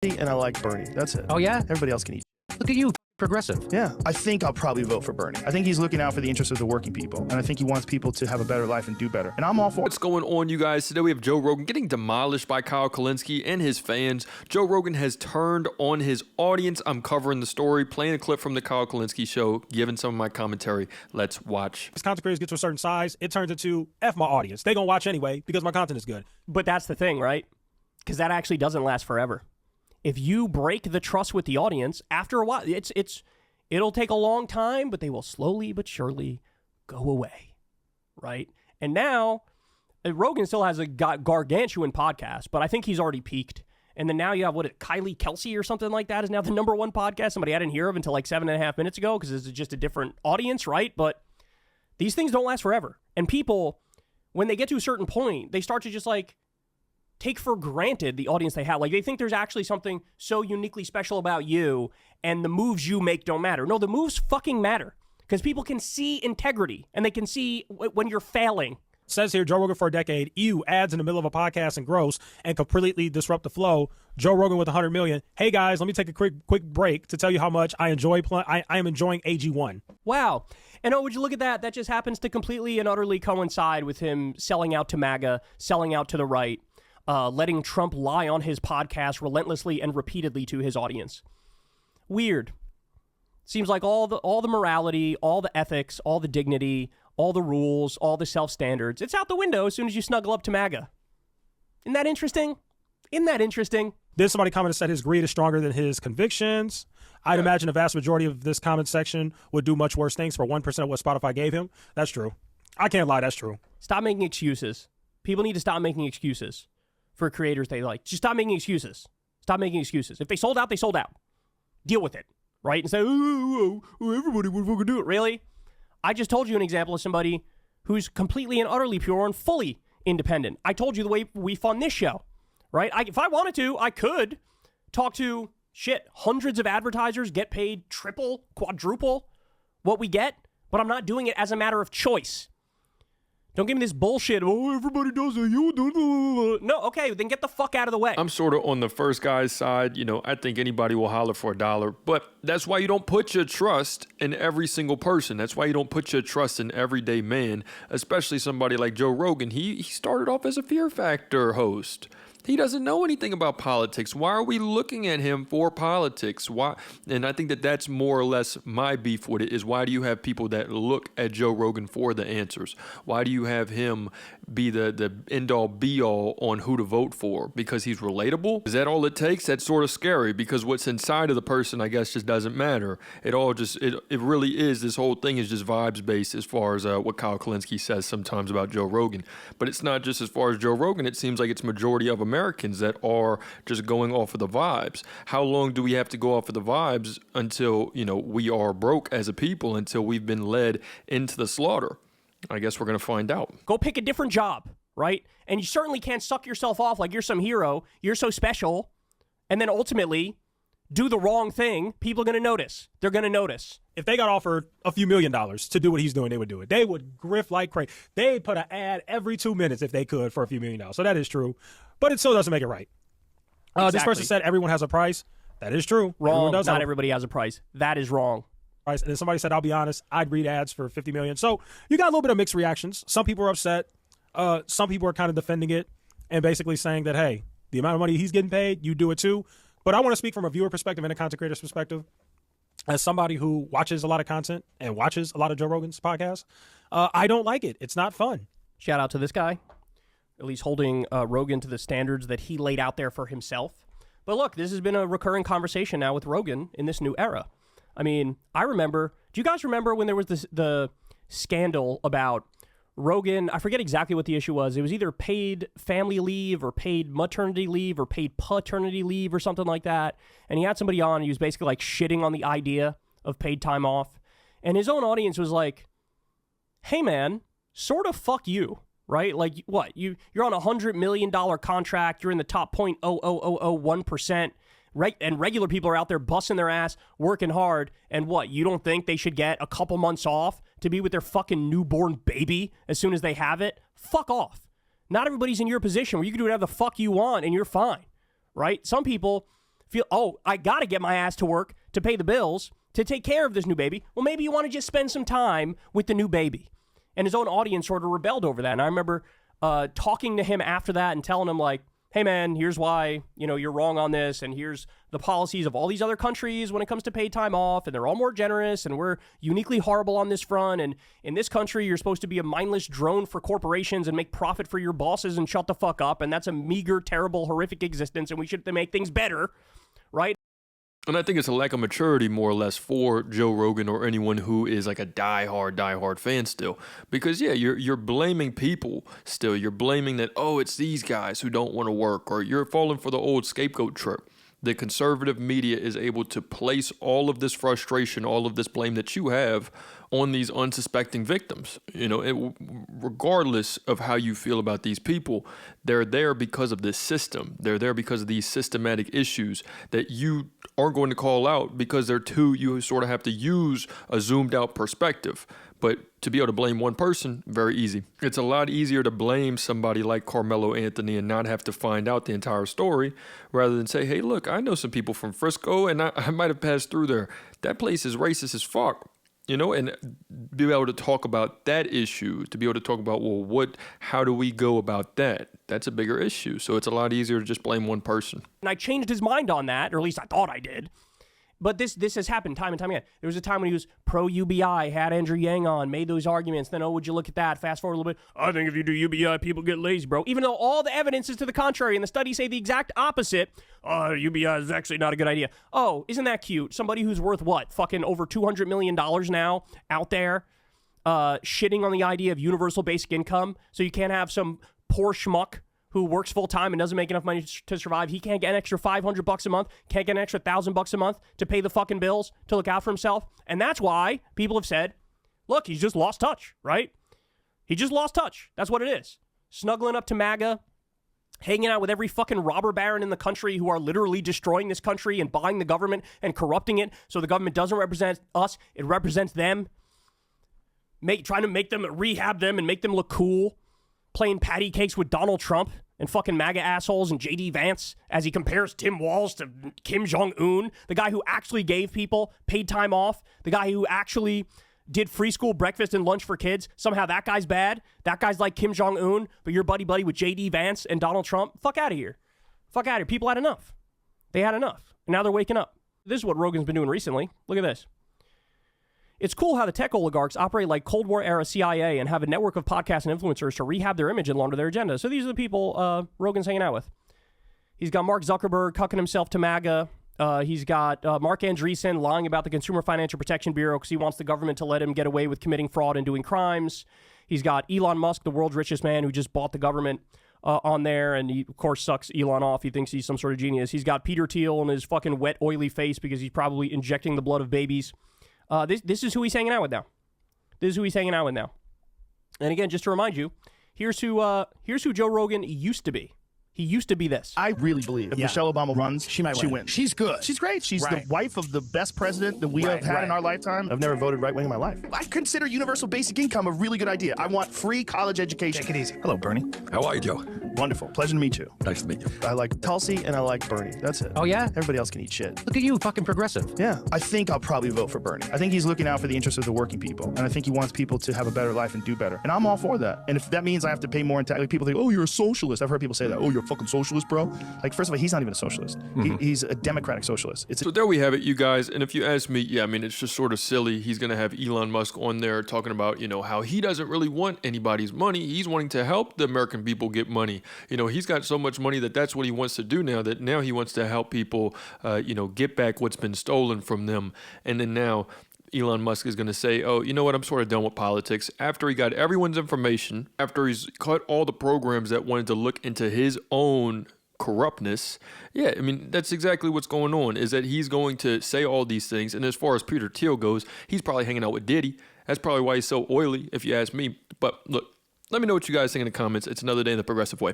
and I like Bernie. That's it. Oh, yeah? Everybody else can eat. Look at you, progressive. Yeah, I think I'll probably vote for Bernie. I think he's looking out for the interests of the working people, and I think he wants people to have a better life and do better. And I'm all for it. What's going on, you guys? Today we have Joe Rogan getting demolished by Kyle Kulinski and his fans. Joe Rogan has turned on his audience. I'm covering the story, playing a clip from the Kyle Kulinski show, giving some of my commentary. Let's watch. As content creators get to a certain size, it turns into F my audience. They gonna watch anyway because my content is good. But that's the thing, right? Because that actually doesn't last forever. If you break the trust with the audience, after a while, it'll take a long time, but they will slowly but surely go away, right? And now, Rogan still has a gargantuan podcast, but I think he's already peaked. And then now you have, Kyle Kelsey or something like that is now the #1 podcast. Somebody I didn't hear of until like 7.5 minutes ago because it's just a different audience, right? But these things don't last forever. And people, when they get to a certain point, they start to just like take for granted the audience they have. Like, they think there's actually something so uniquely special about you and the moves you make don't matter. No, the moves fucking matter because people can see integrity and they can see when you're failing. It says here, Joe Rogan for a decade, ads in the middle of a podcast and gross and completely disrupt the flow. Joe Rogan with 100 million. Hey guys, let me take a quick break to tell you how much I enjoy I am enjoying AG1. Wow. And would you look at that? That just happens to completely and utterly coincide with him selling out to MAGA, selling out to the right. Letting Trump lie on his podcast relentlessly and repeatedly to his audience. Weird. Seems like all the morality, all the ethics, all the dignity, all the rules, all the self-standards, it's out the window as soon as you snuggle up to MAGA. Isn't that interesting? Then somebody commented said his greed is stronger than his convictions. I'd imagine a vast majority of this comment section would do much worse things for 1% of what Spotify gave him. That's true. I can't lie, that's true. Stop making excuses. People need to stop making excuses for creators they like. Just stop making excuses. Stop making excuses. If they sold out, they sold out. Deal with it, right? And say, everybody would fucking do it. Really? I just told you an example of somebody who's completely and utterly pure and fully independent. I told you the way we fund this show, right? If I wanted to, I could talk to, hundreds of advertisers, get paid triple, quadruple what we get, but I'm not doing it as a matter of choice. Don't give me this bullshit. Oh, everybody does it. You do. No, okay, then get the fuck out of the way. I'm sort of on the first guy's side. You know, I think anybody will holler for $1, but that's why you don't put your trust in every single person. That's why you don't put your trust in everyday man, especially somebody like Joe Rogan. He started off as a Fear Factor host. He doesn't know anything about politics. Why are we looking at him for politics? Why? And I think that that's more or less my beef with it is why do you have people that look at Joe Rogan for the answers? Why do you have him be the end-all be-all on who to vote for? Because he's relatable? Is that all it takes? That's sort of scary because what's inside of the person, I guess, just doesn't matter. It really is. This whole thing is just vibes-based as far as what Kyle Kulinski says sometimes about Joe Rogan. But it's not just as far as Joe Rogan. It seems like it's majority of Americans that are just going off of the vibes. How long do we have to go off of the vibes until, we are broke as a people, until we've been led into the slaughter? I guess we're going to find out. Go pick a different job, right? And you certainly can't suck yourself off like you're some hero, you're so special, and then ultimately do the wrong thing. People are going to notice. They're going to notice. If they got offered a few $1 million to do what he's doing, they would do it. They would grift like crazy. They'd put an ad every 2 minutes if they could for a few $1 million. So that is true. But it still doesn't make it right. Exactly. This person said everyone has a price. That is true. Wrong. Not everybody has a price. That is wrong. And then somebody said, I'll be honest, I'd read ads for 50 million. So you got a little bit of mixed reactions. Some people are upset. Some people are kind of defending it and basically saying that, hey, the amount of money he's getting paid, you do it too. But I want to speak from a viewer perspective and a content creator's perspective. As somebody who watches a lot of content and watches a lot of Joe Rogan's podcasts, I don't like it. It's not fun. Shout out to this guy, at least holding Rogan to the standards that he laid out there for himself. But look, this has been a recurring conversation now with Rogan in this new era. I mean, do you guys remember when there was the scandal about Rogan? I forget exactly what the issue was. It was either paid family leave or paid maternity leave or paid paternity leave or something like that. And he had somebody on, and he was basically like shitting on the idea of paid time off. And his own audience was like, hey man, sort of fuck you, right? Like what? You're on a $100 million contract. You're in the top 0.00001%. Right, and regular people are out there busting their ass, working hard, and what? You don't think they should get a couple months off to be with their fucking newborn baby as soon as they have it? Fuck off. Not everybody's in your position where you can do whatever the fuck you want and you're fine, right? Some people feel, oh, I got to get my ass to work to pay the bills, to take care of this new baby. Well, maybe you want to just spend some time with the new baby. And his own audience sort of rebelled over that. And I remember talking to him after that and telling him, like, hey, man, here's why, you're wrong on this, and here's the policies of all these other countries when it comes to paid time off, and they're all more generous, and we're uniquely horrible on this front, and in this country, you're supposed to be a mindless drone for corporations and make profit for your bosses and shut the fuck up, and that's a meager, terrible, horrific existence, and we should make things better, right? And I think it's a lack of maturity, more or less, for Joe Rogan or anyone who is like a diehard fan still. Because, yeah, you're blaming people still. You're blaming that, oh, it's these guys who don't want to work, or you're falling for the old scapegoat trick. The conservative media is able to place all of this frustration, all of this blame that you have on these unsuspecting victims. Regardless of how you feel about these people, they're there because of this system. They're there because of these systematic issues that you aren't going to call out because you sort of have to use a zoomed out perspective. But to be able to blame one person, very easy. It's a lot easier to blame somebody like Carmelo Anthony and not have to find out the entire story rather than say, hey, look, I know some people from Frisco and I might have passed through there. That place is racist as fuck. And be able to talk about that issue, to be able to talk about, well, how do we go about that? That's a bigger issue. So it's a lot easier to just blame one person. And I changed his mind on that, or at least I thought I did. But this has happened time and time again. There was a time when he was pro-UBI, had Andrew Yang on, made those arguments. Then, would you look at that? Fast forward a little bit. I think if you do UBI, people get lazy, bro. Even though all the evidence is to the contrary and the studies say the exact opposite. UBI is actually not a good idea. Oh, isn't that cute? Somebody who's worth what? Fucking over $200 million now out there shitting on the idea of universal basic income. So you can't have some poor schmuck who works full time and doesn't make enough money to survive. He can't get an extra $500 a month, can't get an extra $1,000 a month to pay the fucking bills, to look out for himself. And that's why people have said, look, he's just lost touch, right? He just lost touch. That's what it is. Snuggling up to MAGA, hanging out with every fucking robber baron in the country who are literally destroying this country and buying the government and corrupting it so the government doesn't represent us, it represents them. Trying to make them, rehab them and make them look cool. Playing patty cakes with Donald Trump and fucking MAGA assholes and J.D. Vance as he compares Tim Walz to Kim Jong-un, the guy who actually gave people paid time off, the guy who actually did free school breakfast and lunch for kids. Somehow that guy's bad. That guy's like Kim Jong-un, but you're buddy-buddy with J.D. Vance and Donald Trump. Fuck out of here. Fuck out of here. People had enough. They had enough. And now they're waking up. This is what Rogan's been doing recently. Look at this. It's cool how the tech oligarchs operate like Cold War-era CIA and have a network of podcasts and influencers to rehab their image and launder their agenda. So these are the people Rogan's hanging out with. He's got Mark Zuckerberg cucking himself to MAGA. He's got Mark Andreessen lying about the Consumer Financial Protection Bureau because he wants the government to let him get away with committing fraud and doing crimes. He's got Elon Musk, the world's richest man who just bought the government on there, and he, of course, sucks Elon off. He thinks he's some sort of genius. He's got Peter Thiel on his fucking wet, oily face because he's probably injecting the blood of babies. This is who he's hanging out with now. This is who he's hanging out with now. And again, just to remind you, here's who Joe Rogan used to be. He used to be this. I really believe if Michelle Obama runs, she wins. She's good. She's great. She's the wife of the best president that we have had in our lifetime. I've never voted right wing in my life. I consider universal basic income a really good idea. I want free college education. Take it easy. Hello, Bernie. How are you, Joe? Wonderful. Pleasure to meet you. Nice to meet you. I like Tulsi and I like Bernie. That's it. Oh, yeah? Everybody else can eat shit. Look at you, fucking progressive. Yeah. I think I'll probably vote for Bernie. I think he's looking out for the interests of the working people. And I think he wants people to have a better life and do better. And I'm all for that. And if that means I have to pay more in tax, like people think, oh, you're a socialist. I've heard people say that. Oh, you're a fucking socialist, bro. Like, first of all, he's not even a socialist. He's a democratic socialist. So there we have it, you guys. And if you ask me, yeah, I mean, it's just sort of silly. He's going to have Elon Musk on there talking about, how he doesn't really want anybody's money. He's wanting to help the American people get money. He's got so much money that's what he wants to do now, that now he wants to help people, get back what's been stolen from them. And then now Elon Musk is going to say, oh, you know what, I'm sort of done with politics. After he got everyone's information, after he's cut all the programs that wanted to look into his own corruptness. Yeah, I mean, that's exactly what's going on, is that he's going to say all these things. And as far as Peter Thiel goes, he's probably hanging out with Diddy. That's probably why he's so oily, if you ask me. But look, let me know what you guys think in the comments. It's another day in the progressive way.